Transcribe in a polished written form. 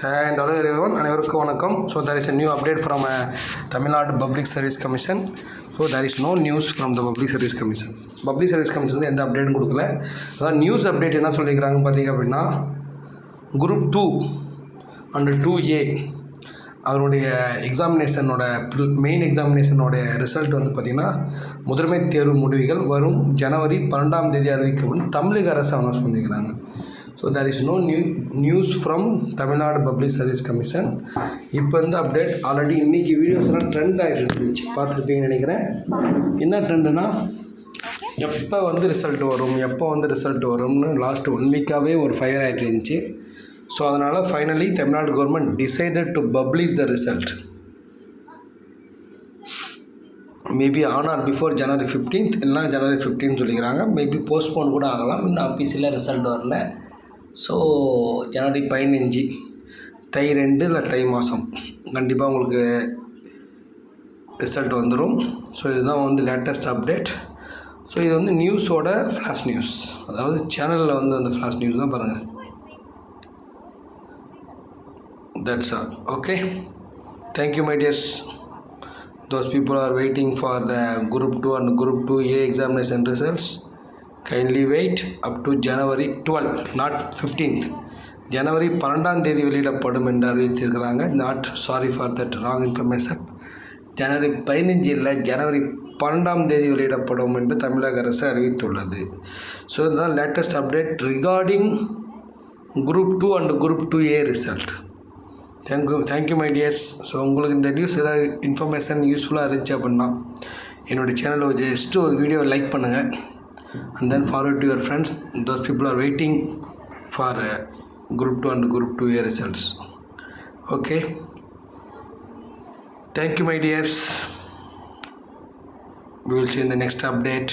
And hello everyone, அனைவருக்கும் வணக்கம். So there is a new update from Tamil Nadu Public Service Commission. So there is no news from the Public Service Commission. Public Service Commission வந்து எந்த அப்டேட்டும் கொடுக்கல. அதான் news update என்ன சொல்லியிருக்கிறாங்க பார்த்தீங்க அப்படின்னா, குரூப் 2 அண்ட் 2A அதனுடைய எக்ஸாமினேஷனோட மெயின் எக்ஸாமினேஷனோட ரிசல்ட் வந்து பார்த்திங்கன்னா முதன்மை தேர்வு முடிவுகள் வரும் ஜனவரி 12ஆம் தேதி அறிவிக்கப்படும் தமிழக அரசு அனௌன்ஸ் பண்ணிக்கிறாங்க. So there is no news from Tamil Nadu public service commission. இப்போ இந்த அப்டேட் ஆல்ரெடி இன்றைக்கி வீடியோஸ்லாம் ட்ரெண்ட் ஆகிட்டு இருந்துச்சு, பார்த்துருப்பீங்கன்னு நினைக்கிறேன். என்ன ட்ரெண்டுனா, எப்போ வந்து ரிசல்ட் வரும்னு லாஸ்ட் 1 வீக்காகவே ஒரு ஃபயர் ஆகிட்டு இருந்துச்சு. ஸோ அதனால் finally Tamil Nadu government decided to publish the result maybe on or before January 15th இல்லைனா ஜனவரி 15 சொல்லிக்கிறாங்க. மேபி போஸ்ட்போன் கூட ஆகலாம், இன்னும் ஆஃபீஸில் ரிசல்ட் வரல. ஸோ ஜனவரி 15 தை 2 இல்லை தை மாதம் கண்டிப்பாக உங்களுக்கு ரிசல்ட் வந்துடும். ஸோ இதுதான் வந்து லேட்டஸ்ட் அப்டேட். ஸோ இது வந்து நியூஸோட ஃப்ளாஷ் நியூஸ், அதாவது சேனலில் வந்து அந்த ஃப்ளாஷ் நியூஸ் தான் பாருங்கள். That's all. Okay, thank you my tears. Those people are waiting for the group 2 and group 2A examination results. Kindly wait up to January 12, not 15th. ஜனவரி 12ஆம் தேதி வெளியிடப்படும் என்று அறிவித்திருக்கிறாங்க. Not sorry for that wrong information. ஜனவரி 15 இல்லை, ஜனவரி 12ஆம் தேதி வெளியிடப்படும் என்று தமிழக அரசு அறிவித்துள்ளது. ஸோ இதுதான் latest update regarding group 2 and group 2A result. Thank you my tears. So உங்களுக்கு இந்த நியூஸ் ஏதாவது இன்ஃபர்மேஷன் யூஸ்ஃபுல்லாக இருந்துச்சு அப்படின்னா என்னுடைய சேனலை ஜஸ்ட்டு ஒரு வீடியோ லைக் பண்ணுங்கள் and then forward to your friends. Those people are waiting for group 2 and group 2A results. Okay, thank you my tears. We will see in the next update.